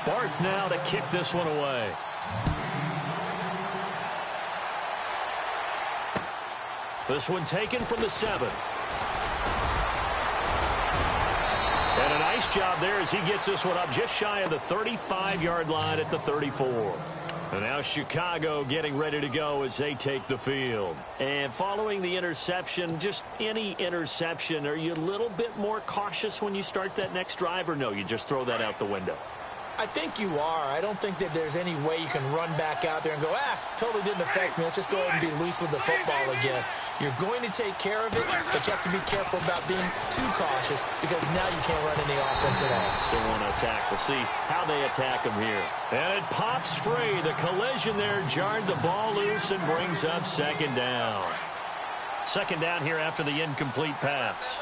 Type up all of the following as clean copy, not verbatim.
Barth now to kick this one away. This one taken from the 7. And a nice job there as he gets this one up just shy of the 35-yard line at the 34. And now Chicago getting ready to go as they take the field. And following the interception, just any interception, are you a little bit more cautious when you start that next drive, or no, you just throw that out the window? I think you are. I don't think that there's any way you can run back out there and go, totally didn't affect me. Let's just go ahead and be loose with the football again. You're going to take care of it, but you have to be careful about being too cautious because now you can't run any offense at all. Still want to attack. We'll see how they attack him here. And it pops free. The collision there jarred the ball loose and brings up second down. Second down here after the incomplete pass.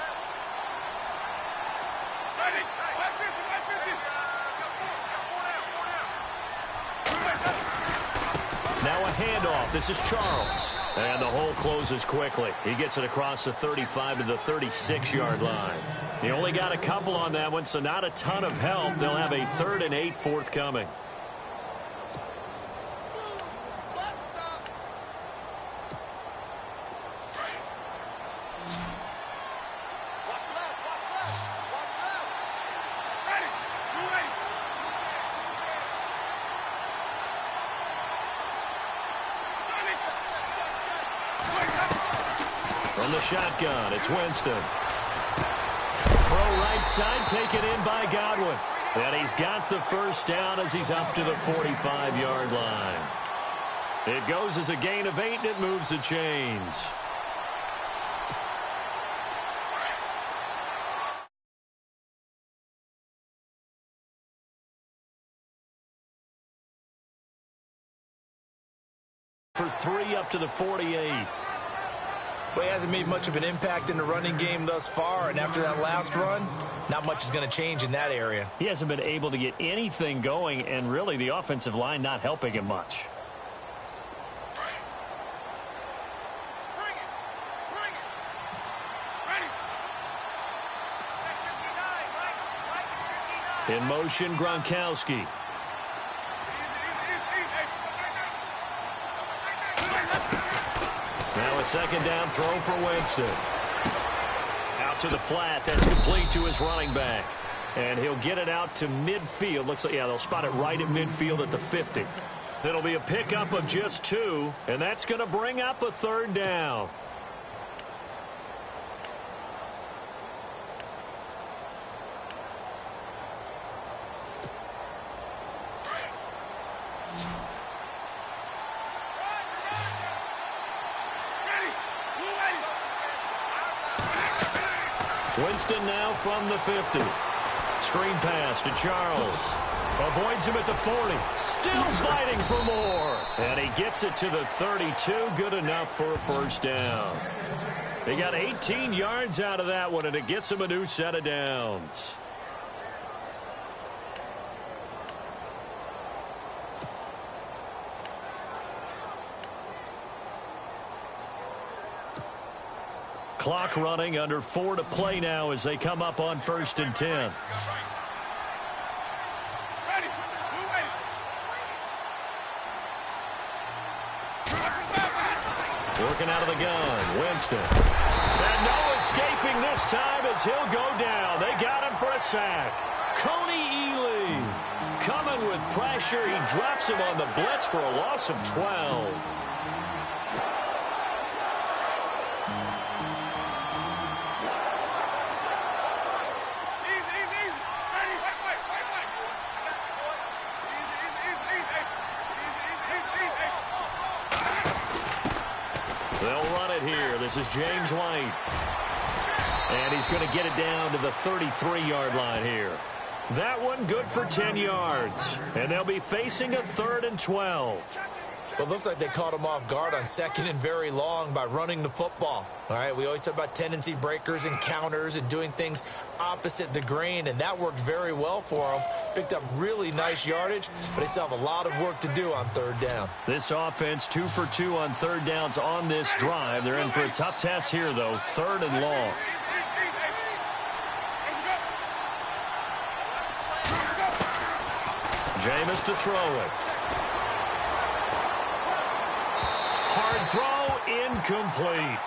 Now a handoff. This is Charles. And the hole closes quickly. He gets it across the 35 to the 36-yard line. He only got a couple on that one, so not a ton of help. They'll have a 3rd and 8 forthcoming. From the shotgun, it's Winston. Throw right side, taken in by Godwin. And he's got the first down as he's up to the 45-yard line. It goes as a gain of 8, and it moves the chains. For 3 up to the 48. Well, he hasn't made much of an impact in the running game thus far, and after that last run, not much is going to change in that area. He hasn't been able to get anything going, and really the offensive line not helping him much. In motion, Gronkowski. Now a second down throw for Winston. Out to the flat. That's complete to his running back. And he'll get it out to midfield. Looks like, yeah, they'll spot it right at midfield at the 50. It'll be a pickup of just 2, and that's going to bring up a 3rd down. Winston now from the 50. Screen pass to Charles. Avoids him at the 40. Still fighting for more. And he gets it to the 32. Good enough for a first down. They got 18 yards out of that one, and it gets him a new set of downs. Clock running, under 4 to play now as they come up on 1st and 10. Working out of the gun, Winston. And no escaping this time as he'll go down. They got him for a sack. Coney Ely coming with pressure. He drops him on the blitz for a loss of 12. They'll run it here. This is James White. And he's going to get it down to the 33-yard line here. That one good for 10 yards. And they'll be facing a 3rd and 12. Well, it looks like they caught him off guard on 2nd and very long by running the football. All right, we always talk about tendency breakers and counters and doing things opposite the grain, and that worked very well for them. Picked up really nice yardage, but they still have a lot of work to do on 3rd down. This offense 2 for 2 on 3rd downs on this drive. They're in for a tough test here, though, 3rd and long. Jameis to throw it. Hard throw, incomplete.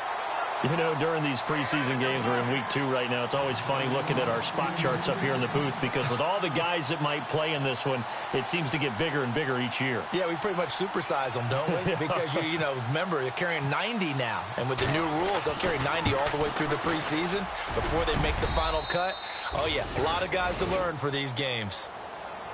You know, during these preseason games, we're in week 2 right now, it's always funny looking at our spot charts up here in the booth because with all the guys that might play in this one, it seems to get bigger and bigger each year. Yeah, we pretty much supersize them, don't we? Because, you know, remember, they're carrying 90 now. And with the new rules, they'll carry 90 all the way through the preseason before they make the final cut. Oh, yeah, a lot of guys to learn for these games.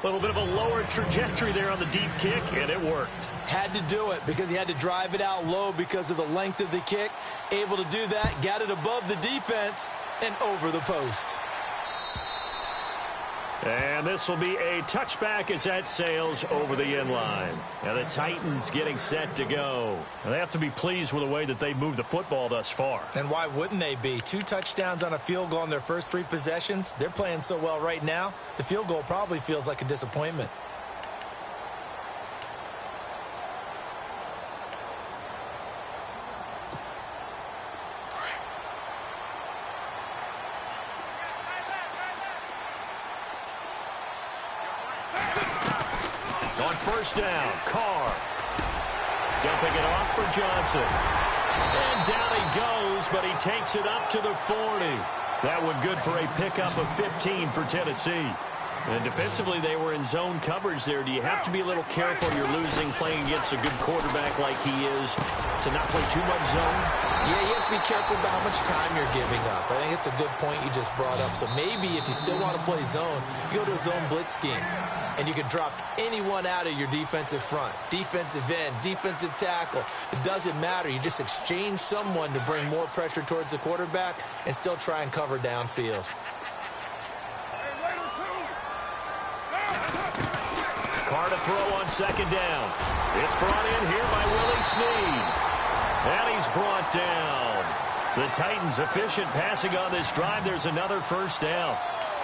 A little bit of a lower trajectory there on the deep kick, and it worked. Had to do it because he had to drive it out low because of the length of the kick. Able to do that, got it above the defense and over the post. And this will be a touchback as that sails over the end line. Now the Titans getting set to go. Now they have to be pleased with the way that they moved the football thus far. And why wouldn't they be? 2 touchdowns on a field goal in their first 3 possessions. They're playing so well right now, the field goal probably feels like a disappointment. On first down, Carr. Dumping it off for Johnson. And down he goes, but he takes it up to the 40. That one good for a pickup of 15 for Tennessee. And defensively, they were in zone coverage there. Do you have to be a little careful you're losing playing against a good quarterback like he is to not play too much zone? Yeah, you have to be careful about how much time you're giving up. I think it's a good point you just brought up. So maybe if you still want to play zone, you go to a zone blitz scheme. And you can drop anyone out of your defensive front. Defensive end, defensive tackle. It doesn't matter. You just exchange someone to bring more pressure towards the quarterback and still try and cover downfield. Carr to throw on second down. It's brought in here by Willie Snead. And he's brought down. The Titans efficient passing on this drive. There's another first down.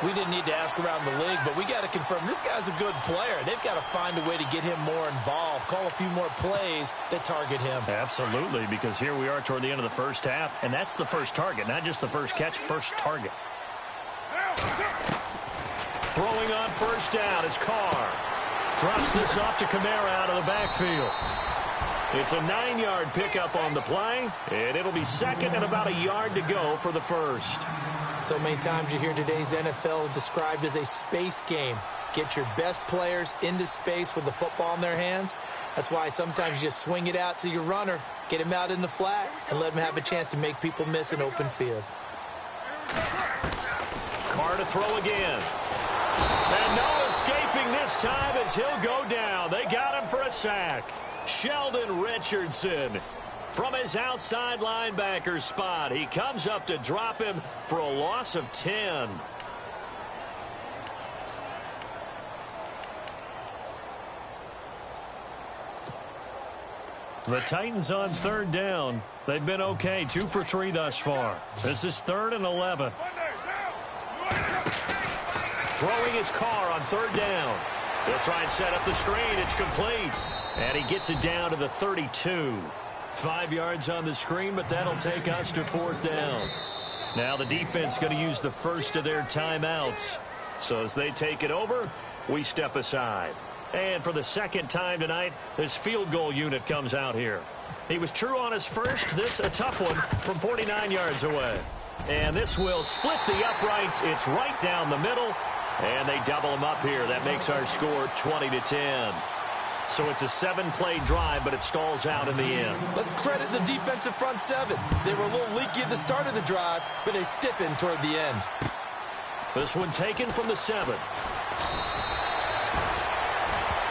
We didn't need to ask around the league, but we got to confirm this guy's a good player. They've got to find a way to get him more involved, call a few more plays that target him. Absolutely, because here we are toward the end of the first half, and that's the first target, not just the first catch, first target. Throwing on first down is Carr. Drops this off to Kamara out of the backfield. It's a 9-yard pickup on the play, and it'll be second and about a yard to go for the first. So many times you hear today's NFL described as a space game. Get your best players into space with the football in their hands. That's why sometimes you just swing it out to your runner, get him out in the flat, and let him have a chance to make people miss an open field. Carr to throw again. And no escaping this time as he'll go down. They got him for a sack. Sheldon Richardson. From his outside linebacker spot, he comes up to drop him for a loss of 10. The Titans on third down. They've been okay, 2 for 3 thus far. This is 3rd and 11. Throwing his Carr on third down. He'll try and set up the screen. It's complete. And he gets it down to the 32. 5 yards on the screen, but that'll take us to 4th down. Now the defense going to use the first of their timeouts. So as they take it over, we step aside. And for the second time tonight, this field goal unit comes out here. He was true on his first. This a tough one from 49 yards away. And this will split the uprights. It's right down the middle. And they double him up here. That makes our score 20-10. So it's a 7-play drive, but it stalls out in the end. Let's credit the defensive front 7. They were a little leaky at the start of the drive, but they stiffened toward the end. This one taken from the 7.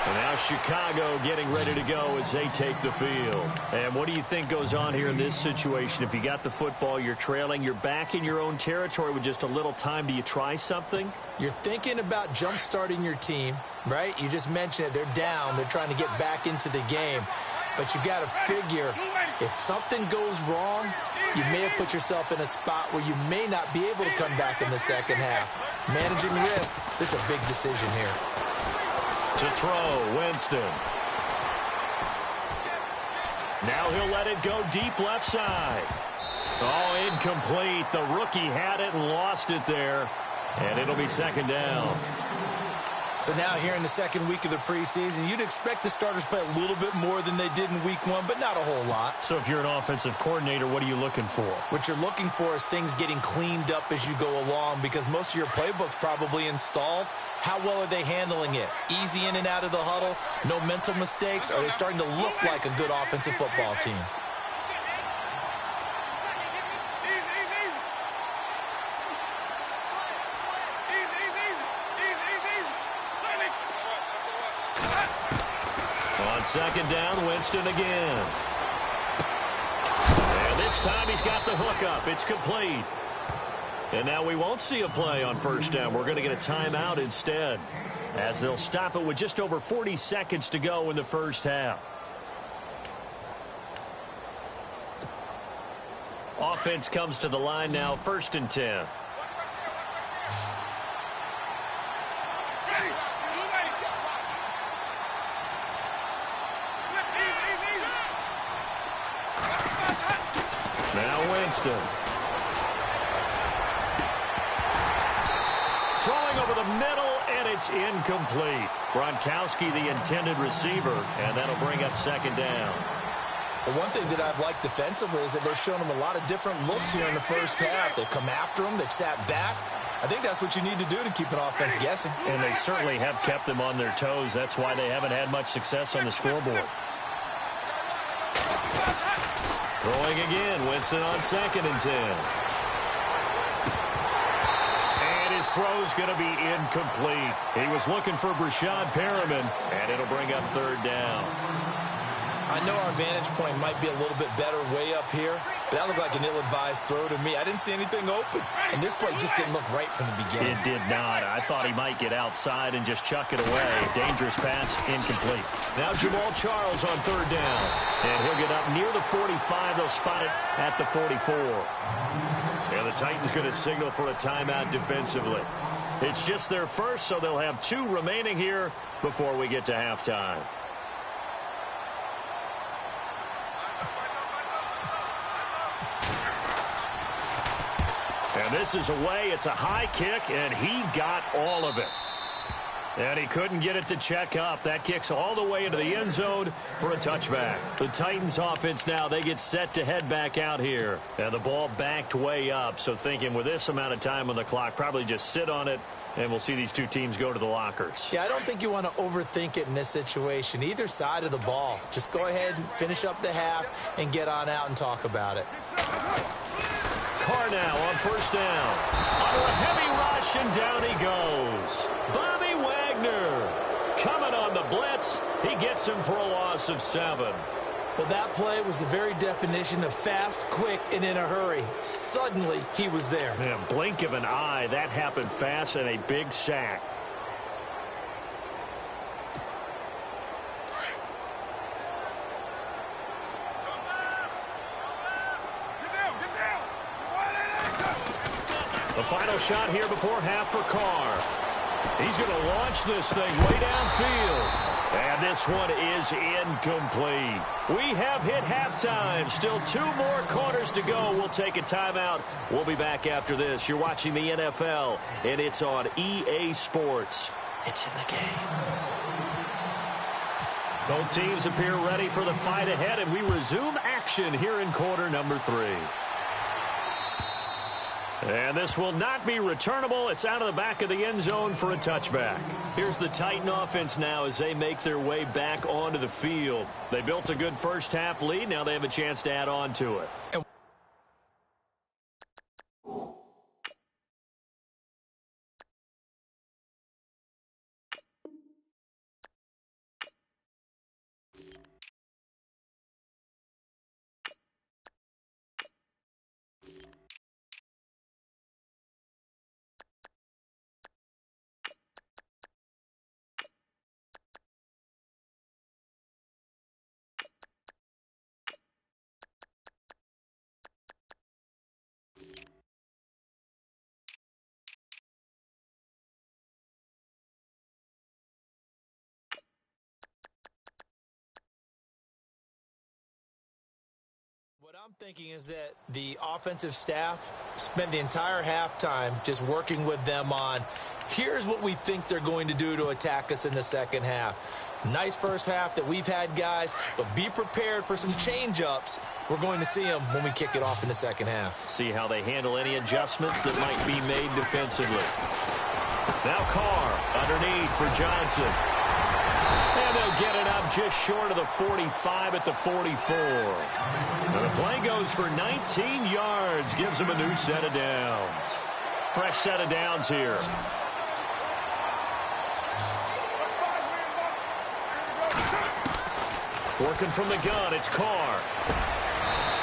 And now Chicago getting ready to go as they take the field. And what do you think goes on here in this situation? If you got the football, you're trailing, you're back in your own territory with just a little time. Do you try something? You're thinking about jump-starting your team, right? You just mentioned it. They're down. They're trying to get back into the game. But you got to figure if something goes wrong, you may have put yourself in a spot where you may not be able to come back in the second half. Managing risk, this is a big decision here. To throw, Winston. Now he'll let it go deep left side. Oh, incomplete. The rookie had it and lost it there. And it'll be second down. So now here in the second week of the preseason, you'd expect the starters to play a little bit more than they did in week one, but not a whole lot. So if you're an offensive coordinator, what are you looking for? What you're looking for is things getting cleaned up as you go along, because most of your playbook's probably installed. How well are they handling it? Easy in and out of the huddle? No mental mistakes? Are they starting to look like a good offensive football team? On second down, Winston again. And this time he's got the hook up. It's complete. And now we won't see a play on first down. We're going to get a timeout instead, as they'll stop it with just over 40 seconds to go in the first half. Offense comes to the line now, 1st and 10. Now Winston. Throwing over the middle, and it's incomplete. Gronkowski, the intended receiver, and that'll bring up second down. Well, one thing that I've liked defensively is that they've shown them a lot of different looks here in the first half. They've come after them. They've sat back. I think that's what you need to do to keep an offense guessing. And they certainly have kept them on their toes. That's why they haven't had much success on the scoreboard. Throwing again, Winston on 2nd and 10. And his throw's going to be incomplete. He was looking for Brashad Perriman, and it'll bring up 3rd down. I know our vantage point might be a little bit better way up here, but that looked like an ill-advised throw to me. I didn't see anything open, and this play just didn't look right from the beginning. It did not. I thought he might get outside and just chuck it away. Dangerous pass, incomplete. Now Jamal Charles on 3rd down, and he'll get up near the 45. They'll spot it at the 44. And the Titans going to signal for a timeout defensively. It's just their first, so they'll have 2 remaining here before we get to halftime. And this is away. It's a high kick, and he got all of it. And he couldn't get it to check up. That kicks all the way into the end zone for a touchback. The Titans offense now, they get set to head back out here. And the ball backed way up. So thinking with this amount of time on the clock, probably just sit on it, and we'll see these 2 teams go to the lockers. Yeah, I don't think you want to overthink it in this situation. Either side of the ball. Just go ahead and finish up the half and get on out and talk about it. Carr now on 1st down. On a heavy rush, and down he goes. Bobby Wagner coming on the blitz. He gets him for a loss of 7. Well, that play was the very definition of fast, quick, and in a hurry. Suddenly, he was there. Man, blink of an eye. That happened fast, and a big sack. The final shot here before half for Carr. He's going to launch this thing way downfield. And this one is incomplete. We have hit halftime. Still 2 more quarters to go. We'll take a timeout. We'll be back after this. You're watching the NFL, and it's on EA Sports. It's in the game. Both teams appear ready for the fight ahead, and we resume action here in quarter number 3. And this will not be returnable. It's out of the back of the end zone for a touchback. Here's the Titan offense now as they make their way back onto the field. They built a good first half lead. Now they have a chance to add on to it. What I'm thinking is that the offensive staff spent the entire halftime just working with them on Here's what we think they're going to do to attack us in the second half. Nice first half that we've had, guys, but be prepared for some change-ups. We're going to see them when we kick it off in the second half. See how they handle any adjustments that might be made defensively. Now Carr underneath for Johnson. And they'll get it up just short of the 45 at the 44. And the play goes for 19 yards, gives them a new set of downs. Fresh set of downs here. Working from the gun, it's Carr.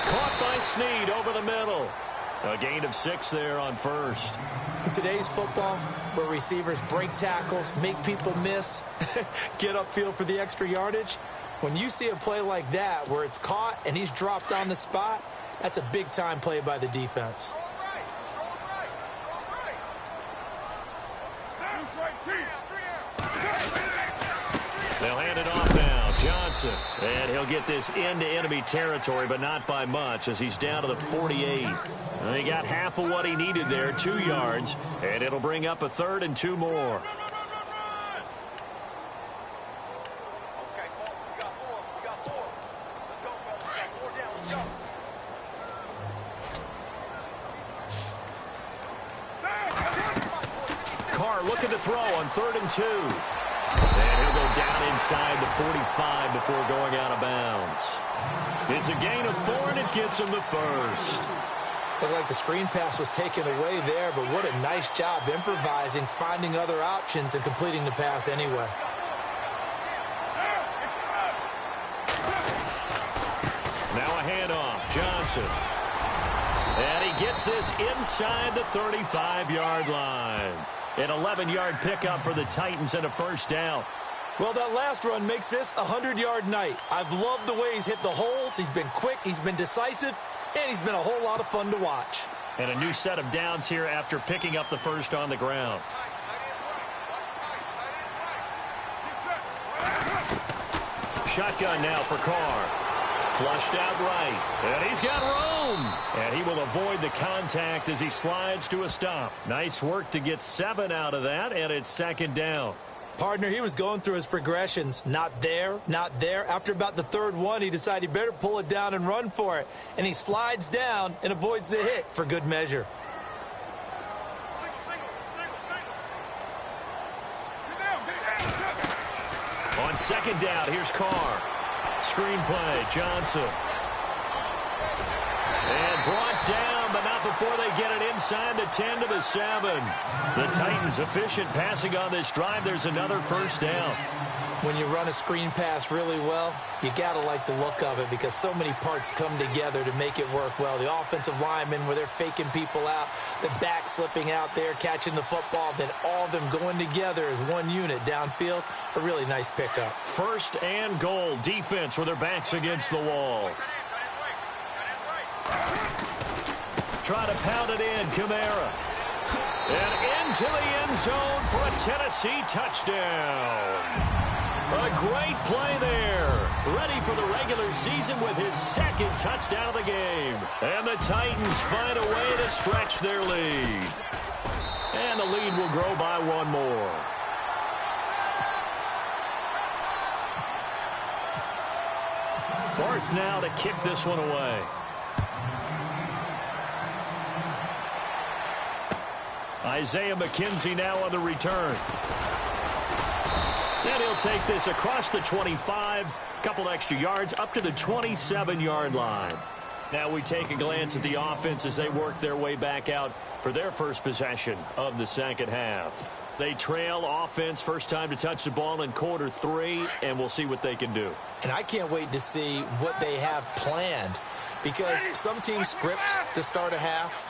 Caught by Snead over the middle. A gain of 6 there on first. In today's football, where receivers break tackles, make people miss, get upfield for the extra yardage, when you see a play like that where it's caught and he's dropped on the spot, that's a big-time play by the defense. They'll hand it off now. Johnson. And he'll get this into enemy territory, but not by much as he's down to the 48. And he got half of what he needed there, 2 yards. And it'll bring up a 3rd and 2 more. Carr looking to throw on 3rd and 2. And he'll go down inside the 45 before going out of bounds. It's a gain of 4, and it gets him the first. Looked like the screen pass was taken away there, but what a nice job improvising, finding other options, and completing the pass anyway. Now a handoff. Johnson. And he gets this inside the 35-yard line. An 11-yard pickup for the Titans and a first down. Well, that last run makes this a 100-yard night. I've loved the way he's hit the holes. He's been quick, he's been decisive, and he's been a whole lot of fun to watch. And a new set of downs here after picking up the first on the ground. Shotgun now for Carr. Flushed out right. And he's got room. And he will avoid the contact as he slides to a stop. Nice work to get 7 out of that, and it's 2nd down. Partner, he was going through his progressions. Not there, not there. After about the 3rd one, he decided he better pull it down and run for it. And he slides down and avoids the hit for good measure. On 2nd down, here's Carr. Screen play, Johnson. And brought down, but not before they get it inside the 10 to the 7. The Titans efficient passing on this drive. There's another first down. When you run a screen pass really well, you got to like the look of it because so many parts come together to make it work well. The offensive linemen where they're faking people out, the back slipping out there, catching the football, then all of them going together as one unit downfield. A really nice pickup. 1st and goal. Defense with their backs against the wall. Try to pound it in, Kamara. And into the end zone for a Tennessee touchdown. A great play there. Ready for the regular season with his 2nd touchdown of the game. And the Titans find a way to stretch their lead. And the lead will grow by 1 more. Barth now to kick this one away. Isaiah McKenzie now on the return. And he'll take this across the 25, couple extra yards, up to the 27-yard line. Now we take a glance at the offense as they work their way back out for their first possession of the second half. They trail offense, first time to touch the ball in quarter 3, and we'll see what they can do. And I can't wait to see what they have planned because some teams script to start a half.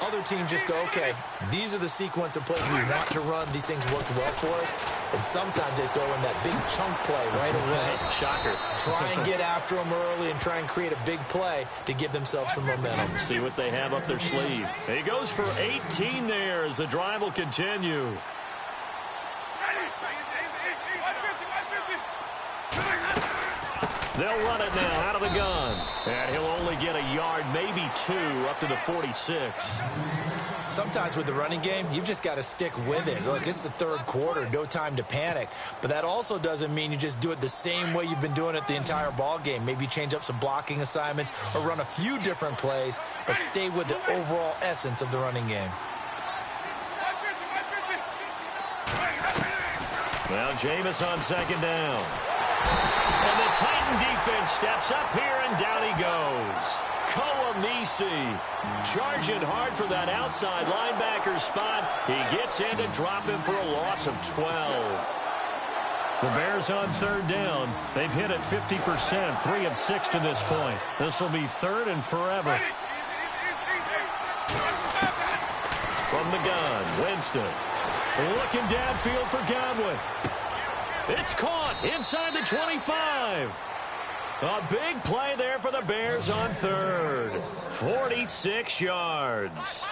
Other teams just go, okay, these are the sequence of plays we want to run. These things worked well for us. And sometimes they throw in that big chunk play right away. Shocker. Try and get after them early and try and create a big play to give themselves some momentum. See what they have up their sleeve. He goes for 18 there as the drive will continue. They'll run it now out of the gun. And he'll only get a yard, maybe 2, up to the 46. Sometimes with the running game, you've just got to stick with it. Look, it's the third quarter, no time to panic. But that also doesn't mean you just do it the same way you've been doing it the entire ball game. Maybe change up some blocking assignments or run a few different plays, but stay with the overall essence of the running game. Well, Jameis on second down. And the Titan defense steps up here, and down he goes. Koamisi charging hard for that outside linebacker spot. He gets in to drop him for a loss of 12. The Bears on third down. They've hit it 50%, 3 of 6 to this point. This will be third and forever. From the gun, Winston. Looking downfield for Godwin. It's caught inside the 25. A big play there for the Bears on third. 46 yards.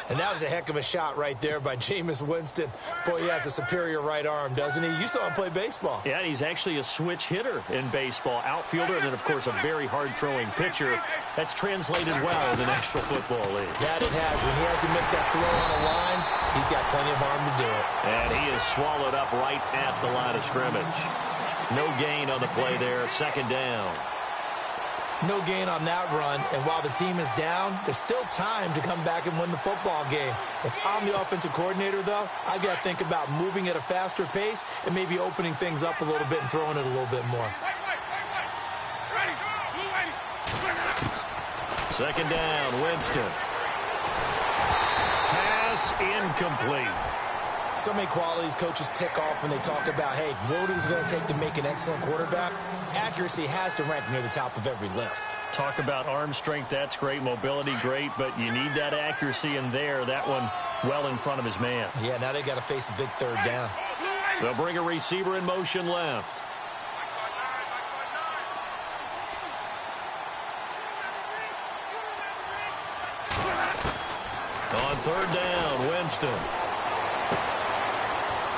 And that was a heck of a shot right there by Jameis Winston. Boy, he has a superior right arm, doesn't he? You saw him play baseball. Yeah, he's actually a switch hitter in baseball. Outfielder, and then, of course, a very hard-throwing pitcher. That's translated well in the National Football League. That it has. When he has to make that throw on a line, he's got plenty of arm to do it. And he is swallowed up right at the line of scrimmage. No gain on the play there, second down. No gain on that run, and while the team is down, there's still time to come back and win the football game. If I'm the offensive coordinator, though, I've got to think about moving at a faster pace and maybe opening things up a little bit and throwing it a little bit more. Second down, Winston. Pass incomplete. So many qualities coaches tick off when they talk about, hey, what is it going to take to make an excellent quarterback? Accuracy has to rank near the top of every list. Talk about arm strength, that's great. Mobility, great, but you need that accuracy in there. That one well in front of his man. Yeah, now they got to face a big third down. They'll bring a receiver in motion left. On third down, Winston.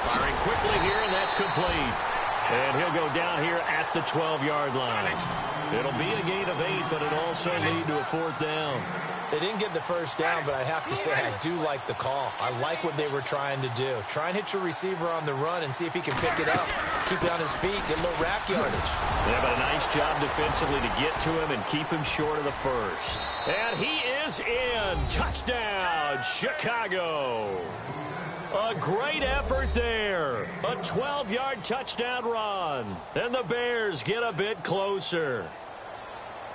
Firing quickly here, and that's complete. And he'll go down here at the 12-yard line. It'll be a gain of 8, but it'll also lead to a fourth down. They didn't get the first down, but I have to say I do like the call. I like what they were trying to do. Try and hit your receiver on the run and see if he can pick it up. Keep it on his feet, get a little rack yardage. Yeah, but a nice job defensively to get to him and keep him short of the first. And he is in. Touchdown, Chicago. A great effort there. A 12-yard touchdown run. And the Bears get a bit closer.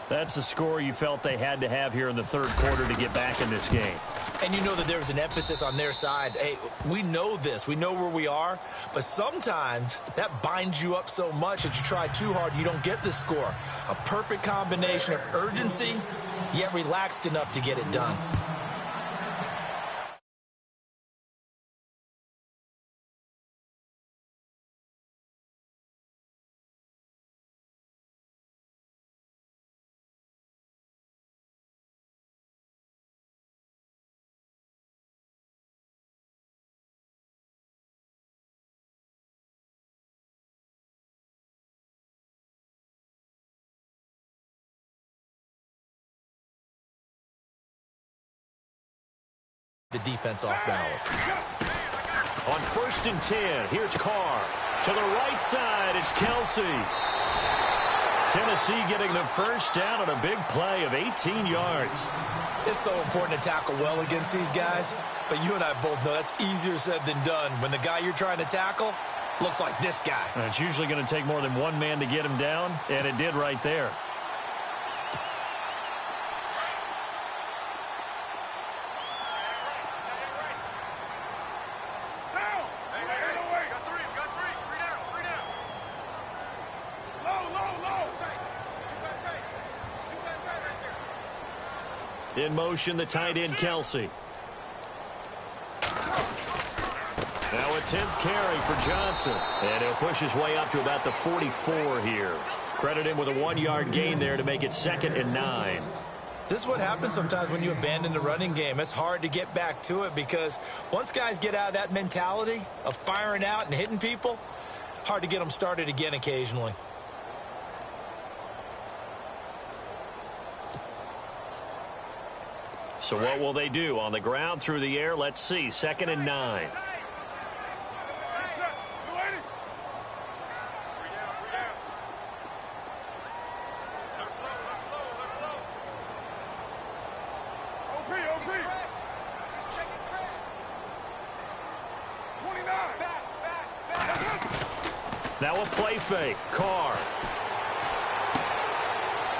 That's the score you felt they had to have here in the third quarter to get back in this game. And you know that there was an emphasis on their side. Hey, we know this. We know where we are. But sometimes that binds you up so much that you try too hard, you don't get the score. A perfect combination of urgency, yet relaxed enough to get it done. The defense off balance. On 1st and 10, here's Carr. To the right side, it's Kelsey. Tennessee getting the first down on a big play of 18 yards. It's so important to tackle well against these guys, but you and I both know that's easier said than done. When the guy you're trying to tackle looks like this guy. And it's usually going to take more than one man to get him down, and it did right there. In motion, the tight end, Kelsey. Now a 10th carry for Johnson. And he'll push his way up to about the 44 here. Credit him with a 1-yard gain there to make it 2nd and 9. This is what happens sometimes when you abandon the running game. It's hard to get back to it because once guys get out of that mentality of firing out and hitting people, hard to get them started again occasionally. So what will they do? On the ground, through the air, let's see. 2nd and 9. Now a play fake. Carr.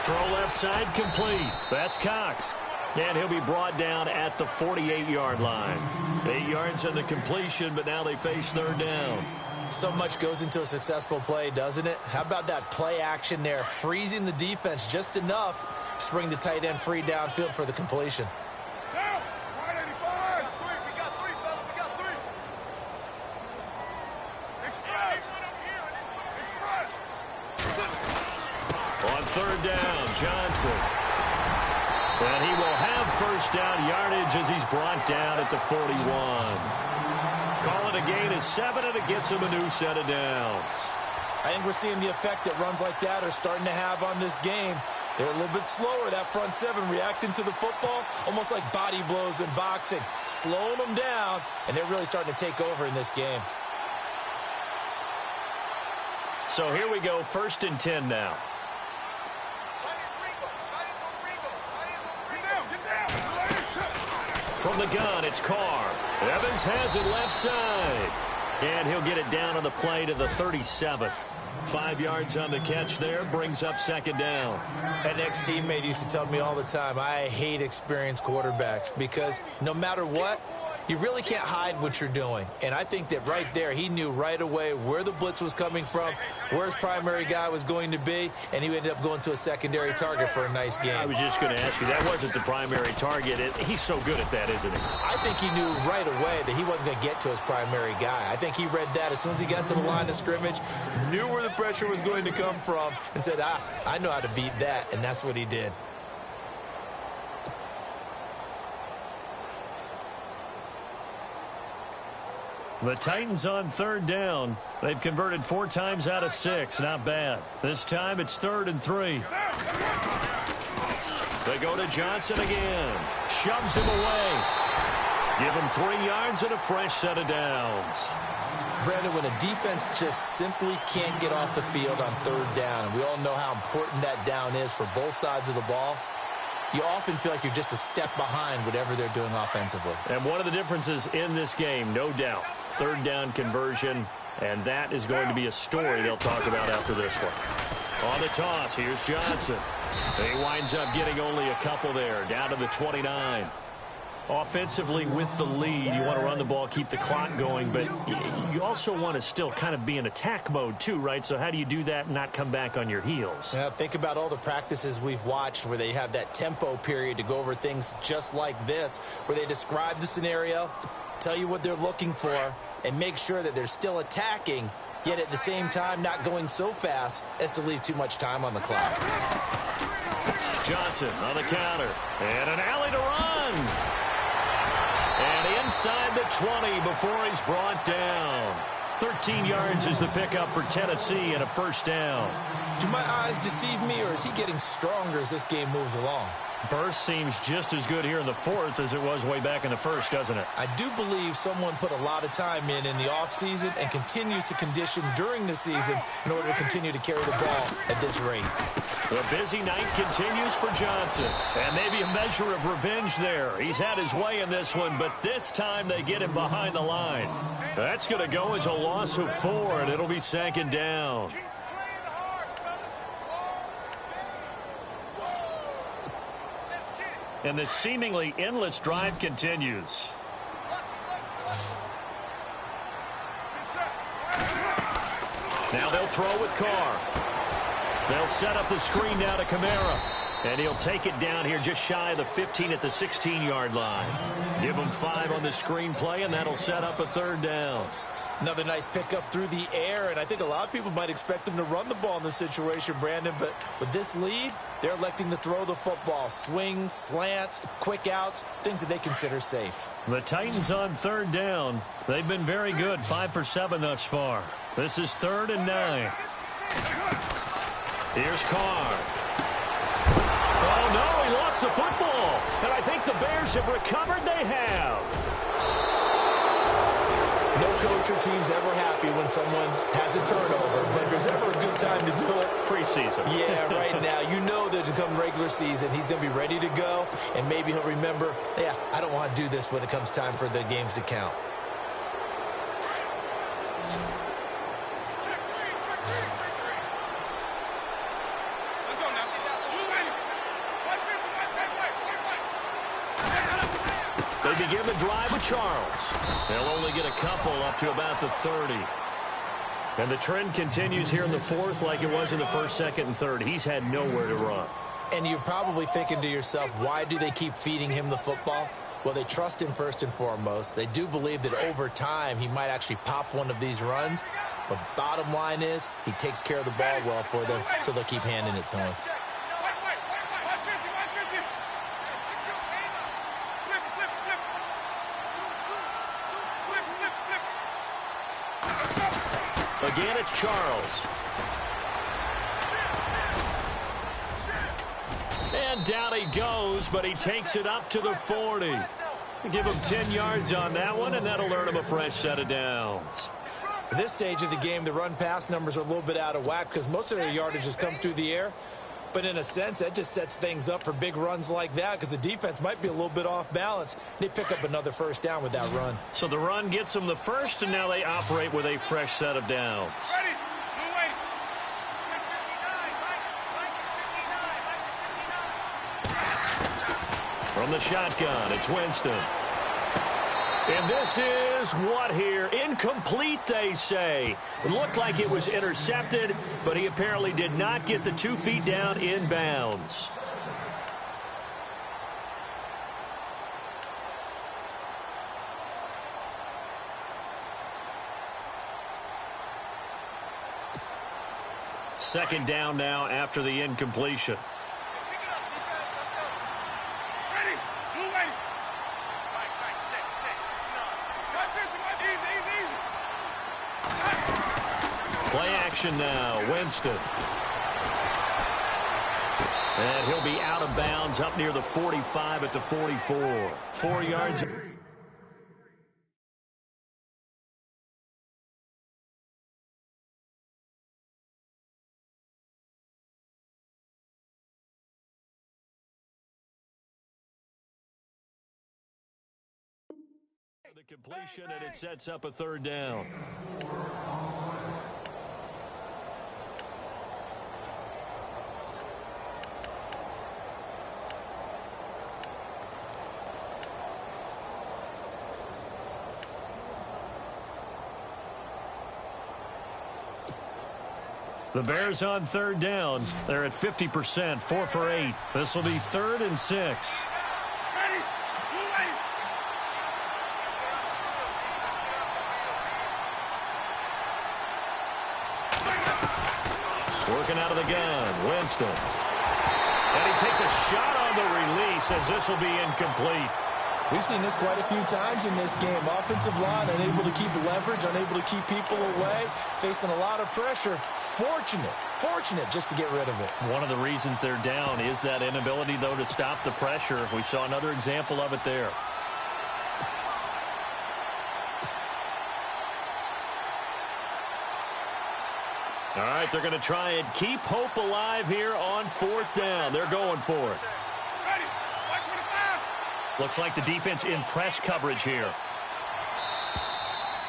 Throw left side complete. That's Cox. And he'll be brought down at the 48-yard line. 8 yards on the completion, but now they face 3rd down. So much goes into a successful play, doesn't it? How about that play action there? Freezing the defense just enough to bring the tight end free downfield for the completion. On 3rd down, Johnson. And he will have 1st down yardage as he's brought down at the 41. Call it a gain of 7, and it gets him a new set of downs. I think we're seeing the effect that runs like that are starting to have on this game. They're a little bit slower, that front 7, reacting to the football, almost like body blows in boxing, slowing them down, and they're really starting to take over in this game. So here we go, 1st and 10 now. From the gun, it's Carr. Evans has it left side. And he'll get it down on the play to the 37. 5 yards on the catch there, brings up 2nd down. An ex-teammate used to tell me all the time, I hate experienced quarterbacks because no matter what, you really can't hide what you're doing. And I think that right there, he knew right away where the blitz was coming from, where his primary guy was going to be, and he ended up going to a secondary target for a nice game. I was just going to ask you, that wasn't the primary target. He's so good at that, isn't he? I think he knew right away that he wasn't going to get to his primary guy. I think he read that as soon as he got to the line of scrimmage, knew where the pressure was going to come from, and said, I know how to beat that, and that's what he did. The Titans on 3rd down. They've converted 4 times out of 6. Not bad. This time it's 3rd and 3. They go to Johnson again. Shoves him away. Give him 3 yards and a fresh set of downs. Brandon, when a defense just simply can't get off the field on 3rd down, and we all know how important that down is for both sides of the ball, you often feel like you're just a step behind whatever they're doing offensively. And one of the differences in this game, no doubt, 3rd down conversion, and that is going to be a story they'll talk about after this one. On the toss, here's Johnson. He winds up getting only a couple there, down to the 29. Offensively with the lead, you want to run the ball, keep the clock going, but you also want to still kind of be in attack mode too, right? So how do you do that and not come back on your heels? Yeah, think about all the practices we've watched where they have that tempo period to go over things just like this, where they describe the scenario, tell you what they're looking for, and make sure that they're still attacking, yet at the same time not going so fast as to leave too much time on the clock. Johnson on the counter, and an alley to run. And inside the 20 before he's brought down. 13 yards is the pickup for Tennessee and a 1st down. Do my eyes deceive me, or is he getting stronger as this game moves along? Burst seems just as good here in the 4th as it was way back in the 1st, doesn't it? I do believe someone put a lot of time in the offseason and continues to condition during the season in order to continue to carry the ball at this rate. The busy night continues for Johnson, and maybe a measure of revenge there. He's had his way in this one, but this time they get him behind the line. That's going to go as a loss of 4, and it'll be 2nd down. And the seemingly endless drive continues. Now they'll throw with Carr. They'll set up the screen now to Kamara. And he'll take it down here just shy of the 15 at the 16-yard line. Give him 5 on the screen play, and that'll set up a 3rd down. Another nice pickup through the air, and I think a lot of people might expect them to run the ball in this situation, Brandon, but with this lead, they're electing to throw the football. Swings, slants, quick outs, things that they consider safe. The Titans on 3rd down. They've been very good, 5 for 7 thus far. This is 3rd and 9. Here's Carr. Oh, no, he lost lost the football. And I think the Bears have recovered. They have. No coach or team's ever happy when someone has a turnover, but if there's ever a good time to do it, preseason. Yeah, right now. You know that to come regular season, he's going to be ready to go, and maybe he'll remember, yeah, I don't want to do this when it comes time for the games to count. They begin the drive with Charles. They'll only get a couple up to about the 30. And the trend continues here in the fourth like it was in the first, second, and third. He's had nowhere to run. And you're probably thinking to yourself, why do they keep feeding him the football? Well, they trust him first and foremost. They do believe that over time he might actually pop one of these runs. But bottom line is he takes care of the ball well for them, so they'll keep handing it to him. Again, it's Charles. And down he goes, but he takes it up to the 40. Give him 10 yards on that one, and that'll earn him a fresh set of downs. At this stage of the game, the run-pass numbers are a little bit out of whack because most of their yardage has come through the air. But in a sense, that just sets things up for big runs like that because the defense might be a little bit off balance. They pick up another first down with that run. So the run gets them the first, and now they operate with a fresh set of downs. From the shotgun, it's Winston. And this is what here? Incomplete, they say. It looked like it was intercepted, but he apparently did not get the 2 feet down in bounds. Second down now after the incompletion. Play action now, Winston. And he'll be out of bounds up near the 45 at the 44. 4 yards. The completion, and it sets up a third down. The Bears on third down. They're at 50%, 4 for 8. This will be 3rd and 6. Working out of the gun, Winston. And he takes a shot on the release as this will be incomplete. We've seen this quite a few times in this game. Offensive line unable to keep leverage, unable to keep people away, facing a lot of pressure. Fortunate just to get rid of it. One of the reasons they're down is that inability, though, to stop the pressure. We saw another example of it there. All right, they're going to try and keep hope alive here on 4th down. They're going for it. Looks like the defense in press coverage here.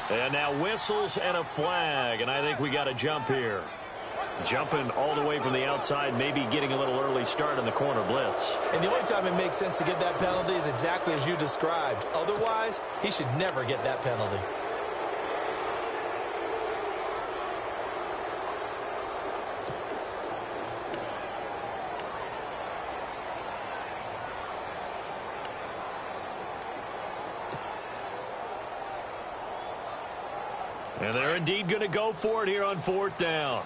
And now whistles and a flag, and I think we got a jump here. Jumping all the way from the outside, maybe getting a little early start in the corner blitz. And the only time it makes sense to get that penalty is exactly as you described. Otherwise, he should never get that penalty. And they're indeed going to go for it here on 4th down.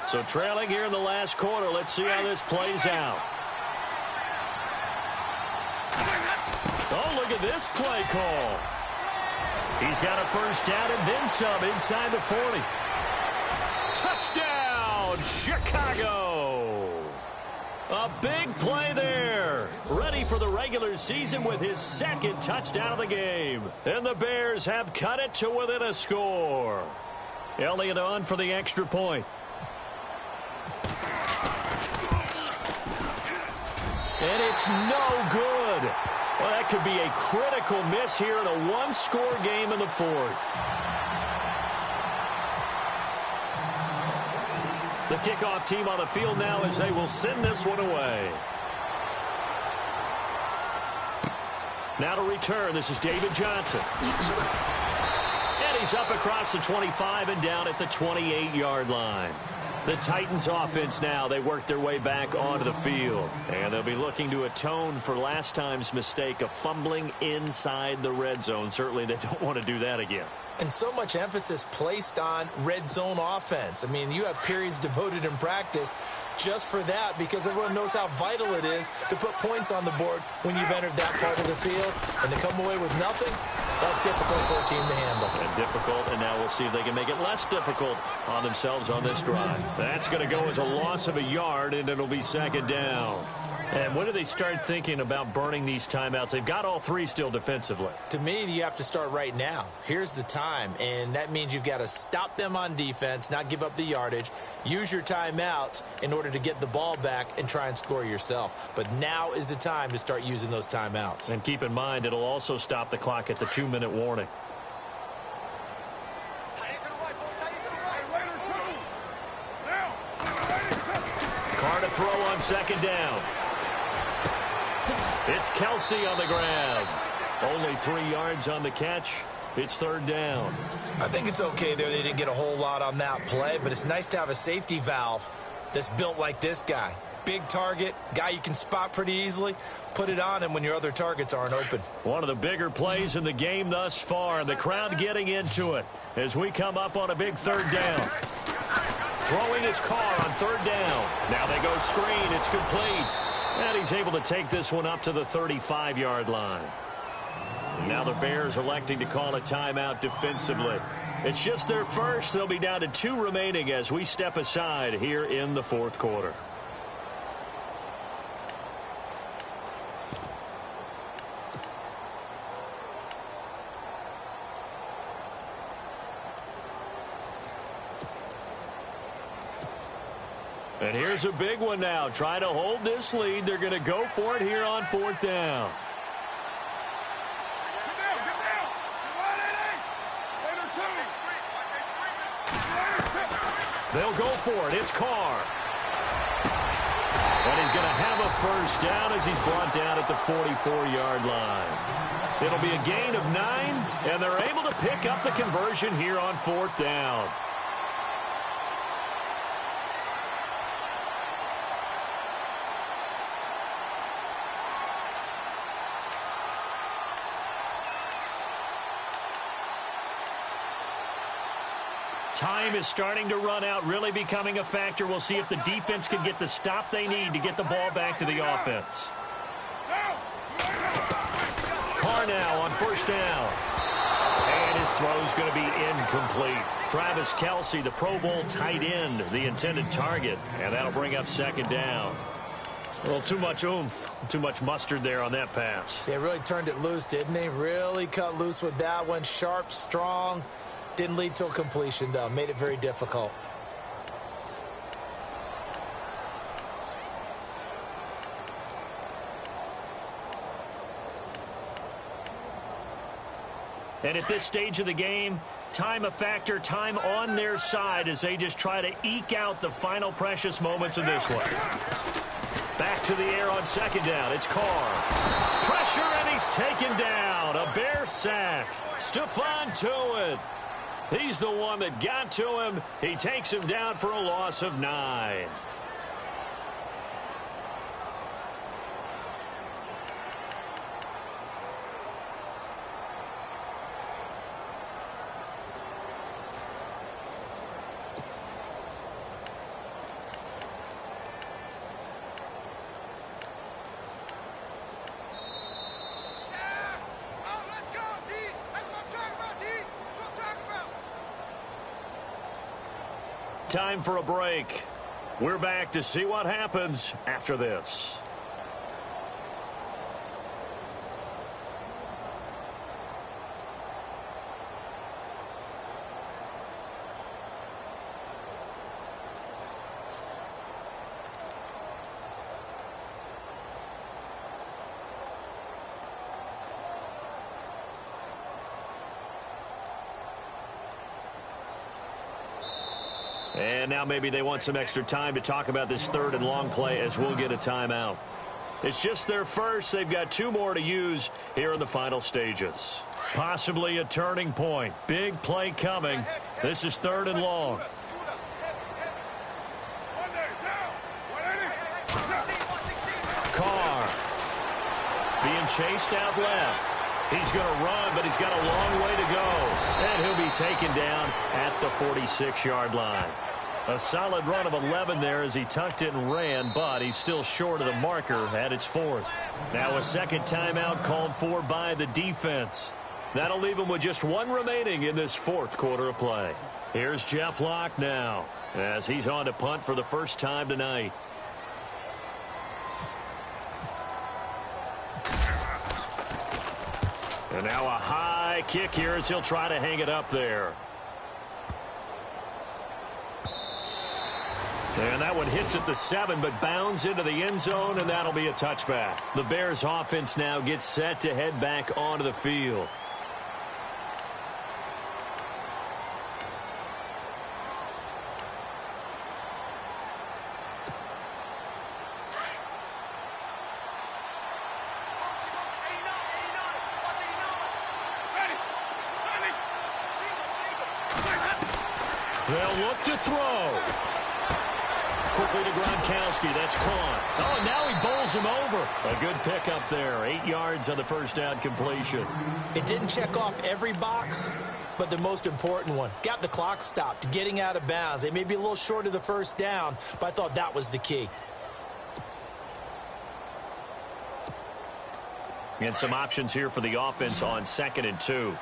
So trailing here in the last quarter. Let's see how this plays out. Oh, look at this play call. He's got a first down and then some inside the 40. Touchdown, Chicago. A big play there. Ready for the regular season with his second touchdown of the game. And the Bears have cut it to within a score. Elliott on for the extra point. And it's no good. Well, that could be a critical miss here in a one-score game in the fourth. The kickoff team on the field now as they will send this one away. Now to return, this is David Johnson. And he's up across the 25 and down at the 28-yard line. The Titans offense now, they work their way back onto the field. And they'll be looking to atone for last time's mistake of fumbling inside the red zone. Certainly they don't want to do that again. And so much emphasis placed on red zone offense. I mean, you have periods devoted in practice just for that because everyone knows how vital it is to put points on the board when you've entered that part of the field. And to come away with nothing, that's difficult for a team to handle. And difficult, and now we'll see if they can make it less difficult on themselves on this drive. That's going to go as a loss of a yard, and it'll be second down. And when do they start thinking about burning these timeouts? They've got all three still defensively. To me, you have to start right now. Here's the time, and that means you've got to stop them on defense, not give up the yardage, use your timeouts in order to get the ball back and try and score yourself. But now is the time to start using those timeouts. And keep in mind, it'll also stop the clock at the 2-minute warning. Carr to throw on second down. It's Kelsey on the grab. Only 3 yards on the catch. It's third down. I think it's okay there. They didn't get a whole lot on that play, but it's nice to have a safety valve that's built like this guy. Big target, guy you can spot pretty easily. Put it on him when your other targets aren't open. One of the bigger plays in the game thus far. The crowd getting into it as we come up on a big third down. Throwing his Carr on third down. Now they go screen. It's complete. And he's able to take this one up to the 35-yard line. And now the Bears electing to call a timeout defensively. It's just their first. They'll be down to 2 remaining as we step aside here in the fourth quarter. And here's a big one now. Trying to hold this lead. They're going to go for it here on fourth down. They'll go for it. It's Carr. And he's going to have a first down as he's brought down at the 44-yard line. It'll be a gain of 9, and they're able to pick up the conversion here on fourth down. Time is starting to run out, really becoming a factor. We'll see if the defense can get the stop they need to get the ball back to the offense. Carr now on first down. And his throw's going to be incomplete. Travis Kelce, the Pro Bowl tight end, the intended target. And that'll bring up second down. A little too much oomph, too much mustard there on that pass. They really turned it loose, didn't they? Really cut loose with that one. Sharp, strong. Didn't lead to a completion, though. Made it very difficult. And at this stage of the game, time a factor, time on their side as they just try to eke out the final precious moments of this one. Back to the air on second down. It's Carr. Pressure, and he's taken down. A Bear sack. Stephon Tuitt. He's the one that got to him. He takes him down for a loss of 9. Time for a break. We're back to see what happens after this. And now maybe they want some extra time to talk about this third and long play as we'll get a timeout. It's just their first. They've got 2 more to use here in the final stages. Possibly a turning point. Big play coming. This is third and long. Carr being chased out left. He's going to run, but he's got a long way to go. And he'll be taken down at the 46-yard line. A solid run of 11 there as he tucked it and ran, but he's still short of the marker at its 4th. Now a second timeout called for by the defense. That'll leave him with just 1 remaining in this 4th quarter of play. Here's Jeff Locke now as he's on to punt for the first time tonight. And now a high kick here as he'll try to hang it up there. And that one hits at the 7, but bounds into the end zone, and that'll be a touchback. The Bears offense now gets set to head back onto the field. They'll look to throw. Quickly to Gronkowski. That's caught. Oh, and now he bowls him over. A good pickup there. 8 yards on the first down completion. It didn't check off every box, but the most important one. Got the clock stopped, getting out of bounds. They may be a little short of the first down, but I thought that was the key. And some options here for the offense on 2nd and 2.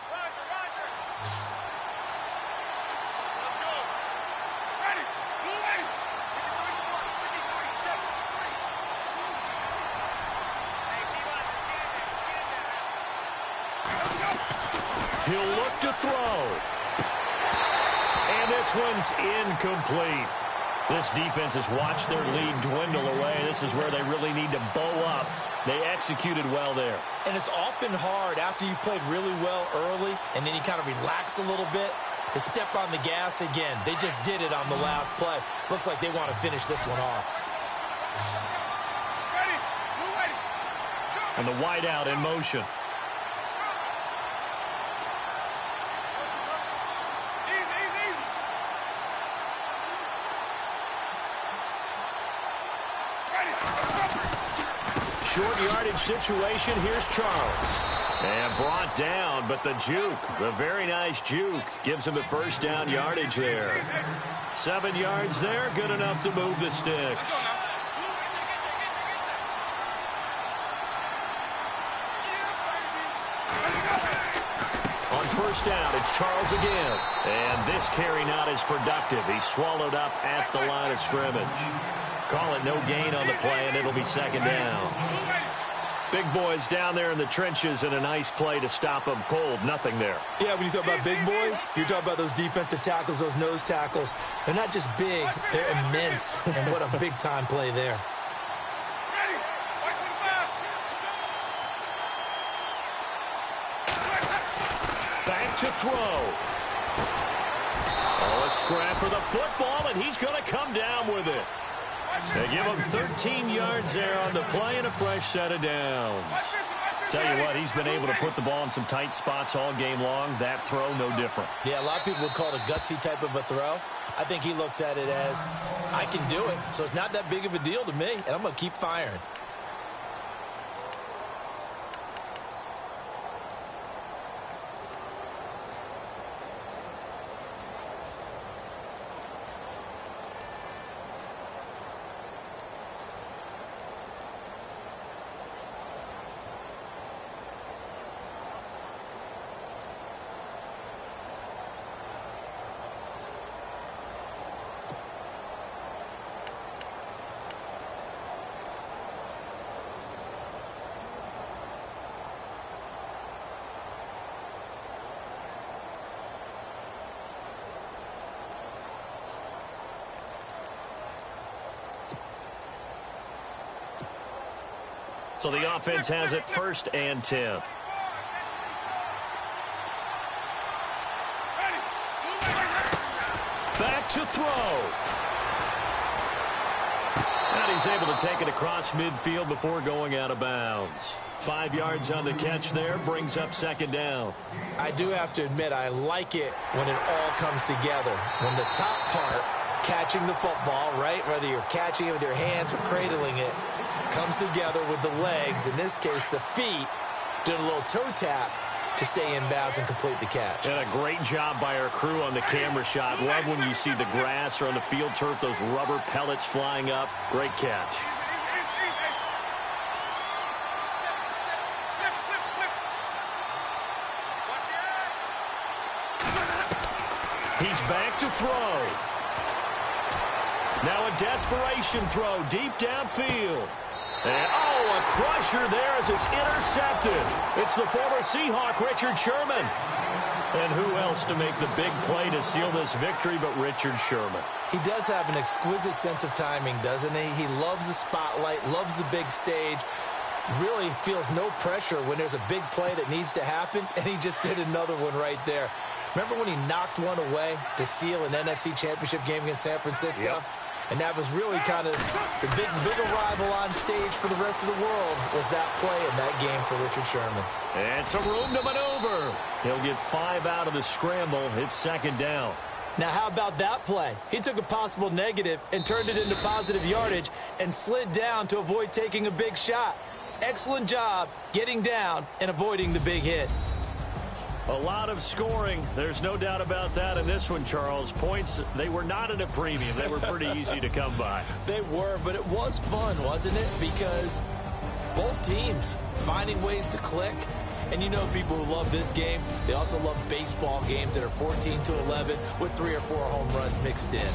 He'll look to throw. And this one's incomplete. This defense has watched their lead dwindle away. This is where they really need to bow up. They executed well there. And it's often hard after you've played really well early and then you kind of relax a little bit to step on the gas again. They just did it on the last play. Looks like they want to finish this one off. And the wideout in motion. Short yardage situation. Here's Charles. And brought down, but the juke, the very nice juke, gives him the first down yardage there. 7 yards there, good enough to move the sticks. On first down, it's Charles again. And this carry not as productive. He's swallowed up at the line of scrimmage. Call it no gain on the play, and it'll be second down. Big boys down there in the trenches, and a nice play to stop them cold. Nothing there. Yeah, when you talk about big boys, you're talking about those defensive tackles, those nose tackles. They're not just big, they're immense. And what a big-time play there. Back to throw. Oh, a scrap for the football, and he's going to come down with it. They give him 13 yards there on the play and a fresh set of downs. Tell you what, he's been able to put the ball in some tight spots all game long. That throw, no different. Yeah, a lot of people would call it a gutsy type of a throw. I think he looks at it as, I can do it, so it's not that big of a deal to me, and I'm going to keep firing. So the offense has it 1st and 10. Back to throw. And he's able to take it across midfield before going out of bounds. 5 yards on the catch there, brings up 2nd down. I do have to admit, I like it when it all comes together. When the top part, catching the football, right, whether you're catching it with your hands or cradling it, comes together with the legs, in this case the feet, doing a little toe tap to stay in bounds and complete the catch. And a great job by our crew on the camera shot. Love when you see the grass or on the field turf, those rubber pellets flying up. Great catch. He's back to throw. Now a desperation throw deep downfield. And, a crusher there as it's intercepted. It's the former Seahawk, Richard Sherman. And who else to make the big play to seal this victory but Richard Sherman? He does have an exquisite sense of timing, doesn't he? He loves the spotlight, loves the big stage, really feels no pressure when there's a big play that needs to happen, and he just did another one right there. Remember when he knocked one away to seal an NFC Championship game against San Francisco? Yep. And that was really kind of the big arrival on stage for the rest of the world was that play in that game for Richard Sherman. And some room to maneuver. He'll get 5 out of the scramble. It's 2nd down. Now, how about that play? He took a possible negative and turned it into positive yardage and slid down to avoid taking a big shot. Excellent job getting down and avoiding the big hit. A lot of scoring. There's no doubt about that in this one, Charles. Points, they were not at a premium. They were pretty easy to come by. They were, but it was fun, wasn't it? Because both teams finding ways to click. And you know people who love this game, they also love baseball games that are 14-11 with 3 or 4 home runs mixed in.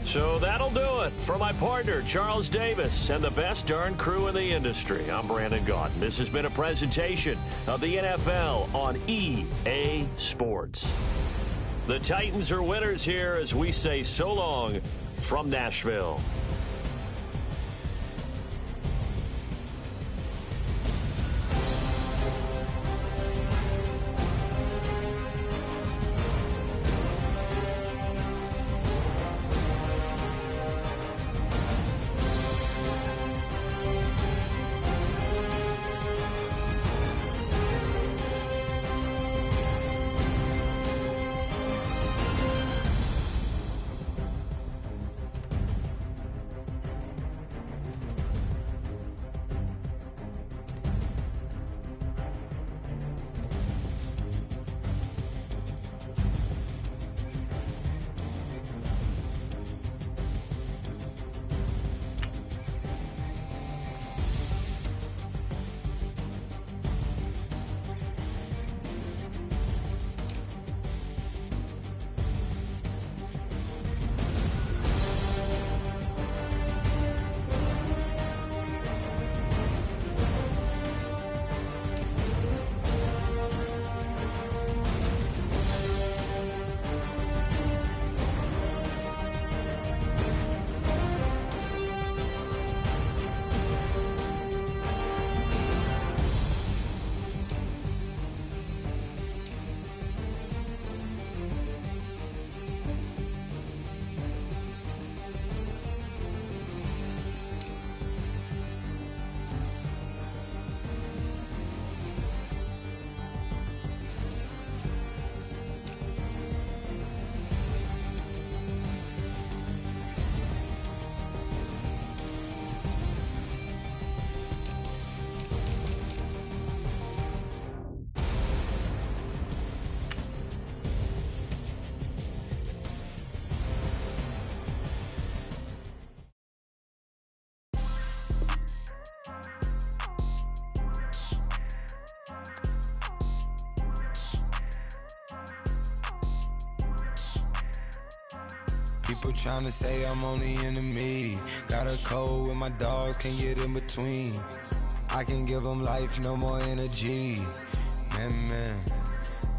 So that'll do it. For my partner, Charles Davis, and the best darn crew in the industry, I'm Brandon Gaudin. This has been a presentation of the NFL on EA Sports. The Titans are winners here as we say so long from Nashville. People tryna say I'm only enemy. Got a code with my dogs, can't get in between. I can give them life, no more energy. Man,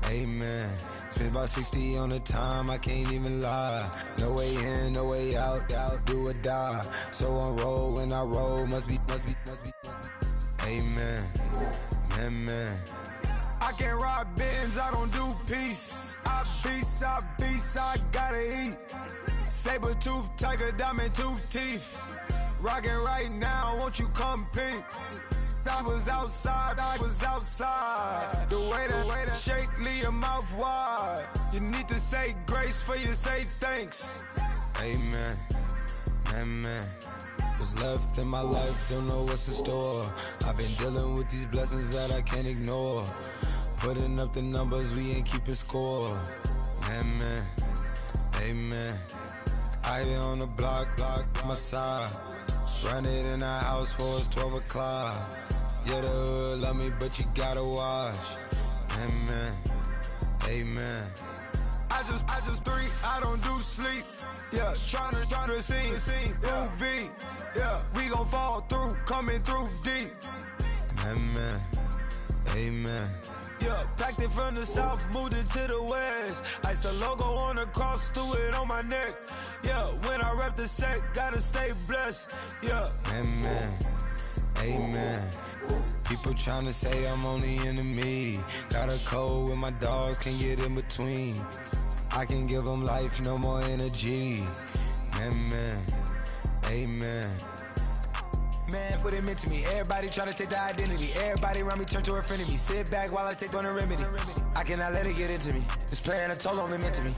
amen. Spent about 60 on the time, I can't even lie. No way in, no way out, do or die. So on roll when I roll, must be. Amen, man. I can't ride Benz, I don't do peace. I beast, I gotta eat. Saber tooth, tiger, diamond tooth teeth. Rockin' right now, won't you come peep? I was outside. The way that shake, leave your mouth wide. You need to say grace for you say thanks. Amen, what's left in my life, don't know what's in store. I've been dealing with these blessings that I can't ignore. Putting up the numbers, we ain't keeping score. Amen. I been on the block, my side. Run it in the house for it's 12 o'clock. Yeah, the hood love me, but you gotta watch. Amen. I just three, I don't do sleep. Yeah, tryna see UV. Yeah, we gon' fall through, coming through deep. Amen. Yeah, packed it from the south, moved it to the west. Iced the logo on the cross, threw it on my neck. Yeah, when I rep the set, gotta stay blessed. Yeah. Amen. People tryna say I'm only enemy. Got a code with my dogs, can't get in between. I can give them life, no more energy. Amen. Man, what it meant to me. Everybody tryna take the identity. Everybody around me turn to a friend of me. Sit back while I take on the remedy. I cannot let it get into me. This playing a toll on me mentally.